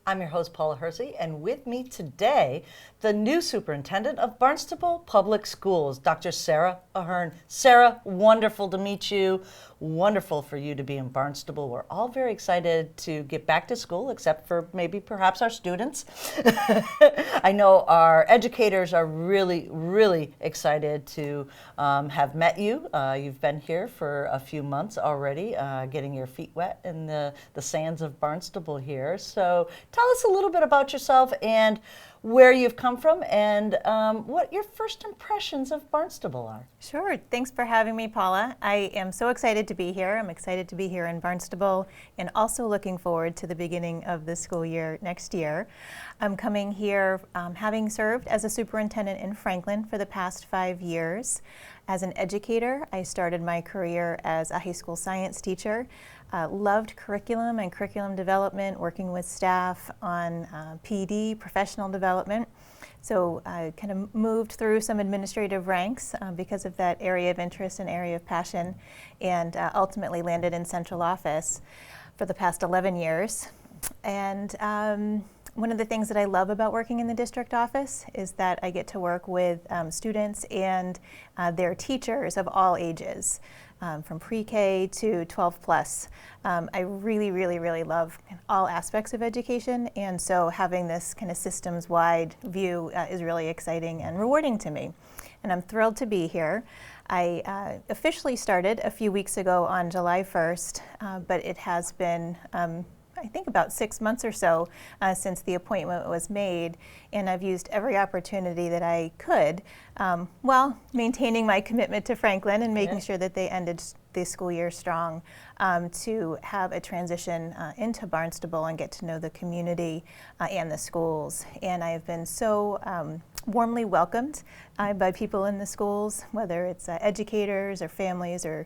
I'm your host, Paula Hersey, and with me today, the new superintendent of Barnstable Public Schools, Dr. Sara Ahern. Sara, wonderful to meet you. Wonderful for you to be in Barnstable. We're all very excited to get back to school, except for maybe perhaps our students. I know our educators are really excited to have met you. You've been here for a few months already, getting your feet wet in the sands of Barnstable here. So tell us a little bit about yourself and where you've come from and what your first impressions of Barnstable are. Sure. Thanks for having me, Paula. I am so excited to be here. I'm excited to be here in Barnstable and also looking forward to the beginning of the school year next year. I'm coming here having served as a superintendent in Franklin for the past 5 years. As an educator, I started my career as a high school science teacher. Loved curriculum and curriculum development, working with staff on PD, professional development. So I kind of moved through some administrative ranks because of that area of interest and area of passion, and ultimately landed in central office for the past 11 years. And one of the things that I love about working in the district office is that I get to work with students and their teachers of all ages. From pre-K to 12 plus. I really love all aspects of education, and so having this kind of systems-wide view is really exciting and rewarding to me. And I'm thrilled to be here. I officially started a few weeks ago on July 1st, but it has been I think about 6 months or so since the appointment was made, and I've used every opportunity that I could while maintaining my commitment to Franklin and making sure that they ended the school year strong to have a transition into Barnstable and get to know the community and the schools. And I have been so warmly welcomed by people in the schools, whether it's educators or families or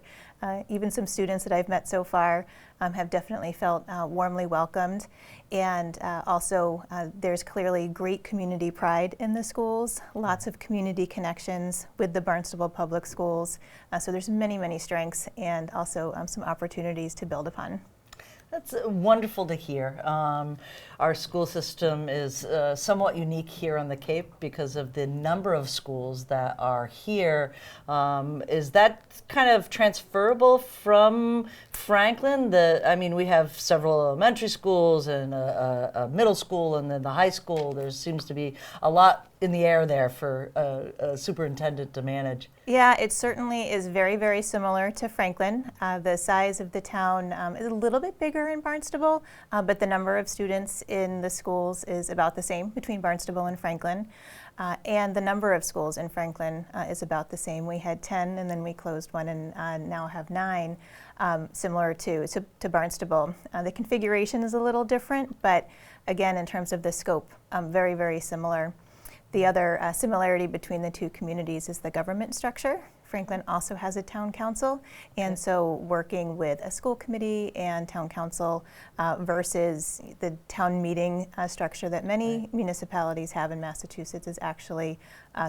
even some students that I've met so far have definitely felt warmly welcomed. And also there's clearly great community pride in the schools, lots of community connections with the Barnstable Public Schools. So there's many strengths and also some opportunities to build upon. That's wonderful to hear. Our school system is somewhat unique here on the Cape because of the number of schools that are here. Is that kind of transferable from Franklin? I mean, we have several elementary schools and a middle school and then the high school. There seems to be a lot in the air there for a superintendent to manage. Yeah, it certainly is very similar to Franklin. The size of the town is a little bit bigger in Barnstable, but the number of students in the schools is about the same between Barnstable and Franklin. And the number of schools in Franklin is about the same. We had 10 and then we closed one and now have 9, similar to Barnstable. The configuration is a little different, but again, in terms of the scope, very similar. The other similarity between the two communities is the government structure. Franklin also has a town council, and so working with a school committee and town council versus the town meeting structure that many municipalities have in Massachusetts is actually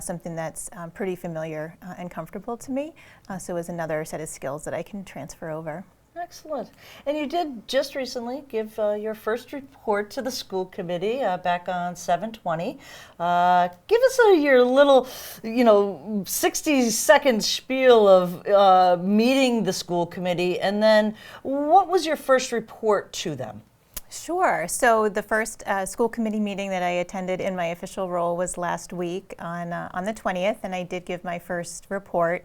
something that's pretty familiar and comfortable to me. So is another set of skills that I can transfer over. Excellent. And you did just recently give your first report to the school committee back on 7/20. Give us your little, 60-second spiel of meeting the school committee, and then what was your first report to them? Sure. So the first school committee meeting that I attended in my official role was last week on the 20th, and I did give my first report.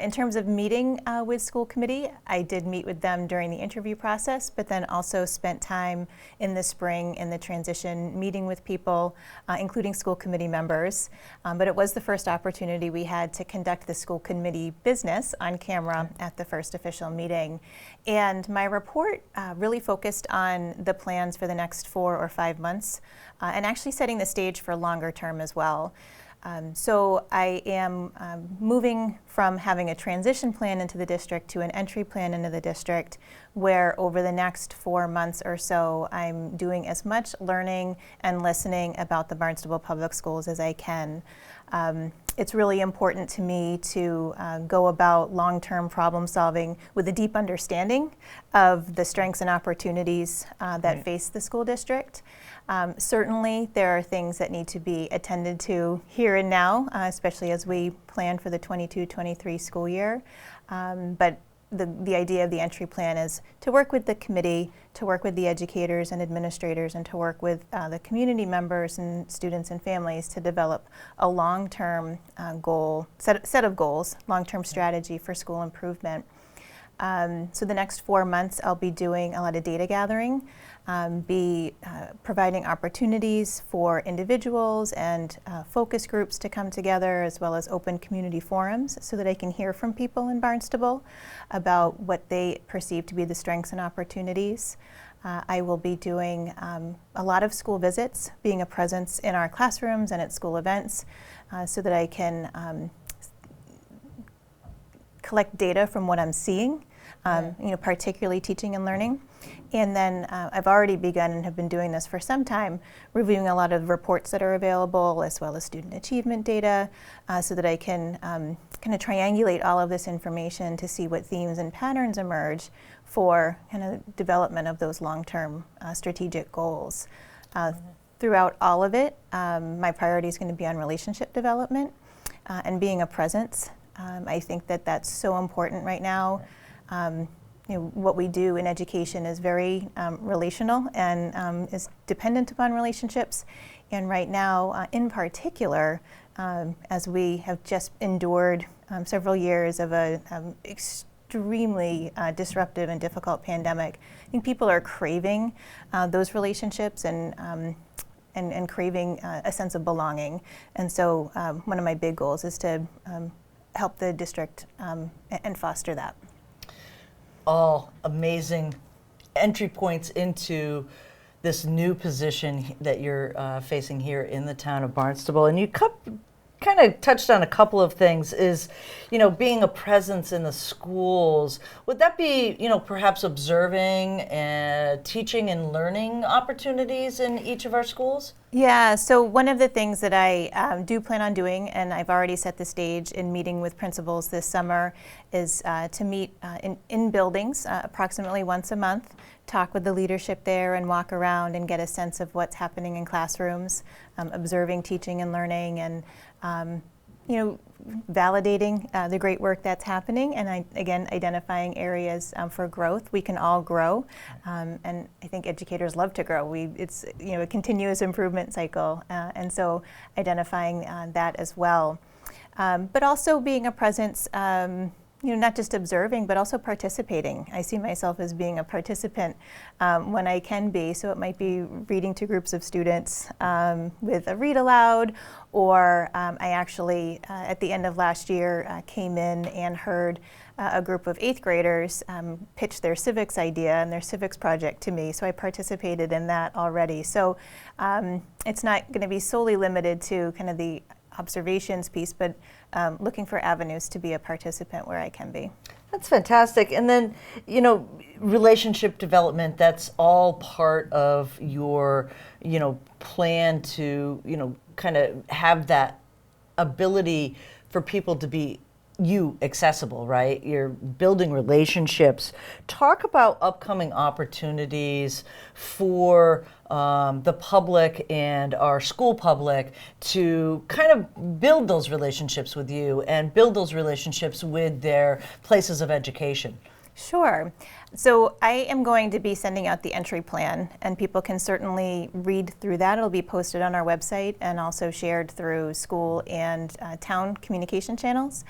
In terms of meeting with school committee, I did meet with them during the interview process, but then also spent time in the spring in the transition meeting with people, including school committee members. But it was the first opportunity we had to conduct the school committee business on camera at the first official meeting. And my report really focused on the plans for the next 4 or 5 months, and actually setting the stage for longer term as well. So I am moving from having a transition plan into the district to an entry plan into the district, where over the next 4 months or so, I'm doing as much learning and listening about the Barnstable Public Schools as I can. it's really important to me to go about long-term problem solving with a deep understanding of the strengths and opportunities that face the school district. Certainly, there are things that need to be attended to here and now, especially as we plan for the 22-23 school year. But the idea of the entry plan is to work with the committee, to work with the educators and administrators, and to work with the community members and students and families to develop a long-term set of goals, long-term strategy for school improvement. So the next 4 months, I'll be doing a lot of data gathering, providing opportunities for individuals and focus groups to come together, as well as open community forums, so that I can hear from people in Barnstable about what they perceive to be the strengths and opportunities. I will be doing a lot of school visits, being a presence in our classrooms and at school events, so that I can collect data from what I'm seeing, particularly teaching and learning. And then I've already begun and have been doing this for some time, reviewing a lot of reports that are available, as well as student achievement data, so that I can kind of triangulate all of this information to see what themes and patterns emerge for kind of development of those long-term strategic goals. Throughout all of it, my priority is going to be on relationship development and being a presence. I think that that's so important right now. What we do in education is very relational and is dependent upon relationships. And right now, in particular, as we have just endured several years of a extremely disruptive and difficult pandemic, I think people are craving those relationships and craving a sense of belonging. And so one of my big goals is to help the district and foster that. All amazing entry points into this new position that you're facing here in the town of Barnstable. And you kind of touched on a couple of things, is, being a presence in the schools. Would that be, perhaps observing and teaching and learning opportunities in each of our schools? Yeah, so one of the things that I do plan on doing, and I've already set the stage in meeting with principals this summer, is to meet in buildings approximately once a month, talk with the leadership there and walk around and get a sense of what's happening in classrooms, observing teaching and learning, and validating the great work that's happening, and again, identifying areas for growth. We can all grow, and I think educators love to grow. It's a continuous improvement cycle, and so identifying that as well. But also being a presence, not just observing, but also participating. I see myself as being a participant when I can be. So it might be reading to groups of students with a read aloud, or I actually, at the end of last year, came in and heard a group of 8th graders pitch their civics idea and their civics project to me. So I participated in that already. So it's not going to be solely limited to kind of the observations piece, but looking for avenues to be a participant where I can be. That's fantastic. And then, relationship development, that's all part of your, plan to, kind of have that ability for people to be accessible, right? You're building relationships. Talk about upcoming opportunities for the public and our school public to kind of build those relationships with you and build those relationships with their places of education. Sure. So I am going to be sending out the entry plan, and people can certainly read through that. It'll be posted on our website and also shared through school and town communication channels.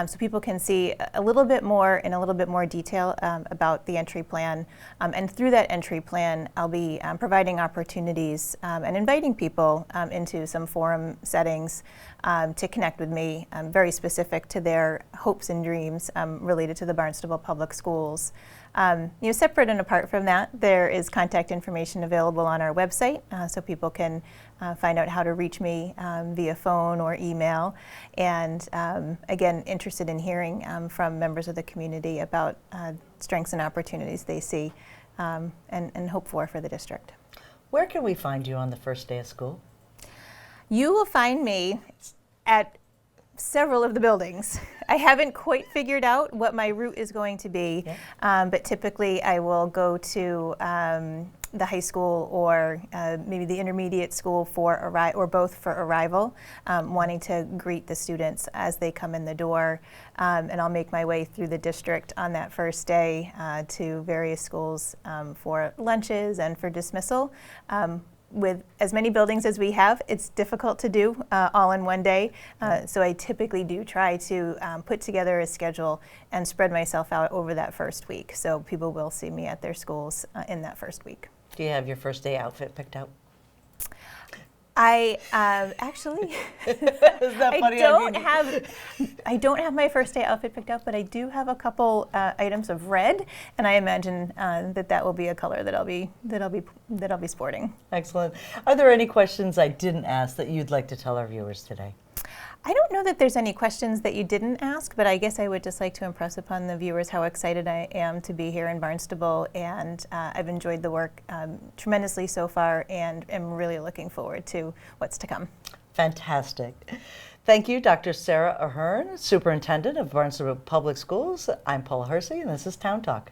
So people can see a little bit more in a little bit more detail about the entry plan. And through that entry plan, I'll be providing opportunities and inviting people into some forum settings to connect with me, very specific to their hopes and dreams related to the Barnstable Public Schools. Separate and apart from that, there is contact information available on our website, so people can find out how to reach me via phone or email. And again, interested in hearing from members of the community about strengths and opportunities they see and hope for the district. Where can we find you on the first day of school? You will find me at several of the buildings. I haven't quite figured out what my route is going to be, but typically I will go to the high school or maybe the intermediate school or both for arrival, wanting to greet the students as they come in the door, and I'll make my way through the district on that first day to various schools for lunches and for dismissal. With as many buildings as we have, it's difficult to do all in one day. So I typically do try to put together a schedule and spread myself out over that first week. So people will see me at their schools in that first week. Do you have your first day outfit picked out? I actually, Is that funny? I don't have my first day outfit picked out, but I do have a couple items of red, and I imagine that will be a color that I'll be sporting. Excellent. Are there any questions I didn't ask that you'd like to tell our viewers today? I don't know that there's any questions that you didn't ask, but I guess I would just like to impress upon the viewers how excited I am to be here in Barnstable, and I've enjoyed the work tremendously so far, and am really looking forward to what's to come. Fantastic. Thank you, Dr. Sara Ahern, Superintendent of Barnstable Public Schools. I'm Paula Hersey, and this is Town Talk.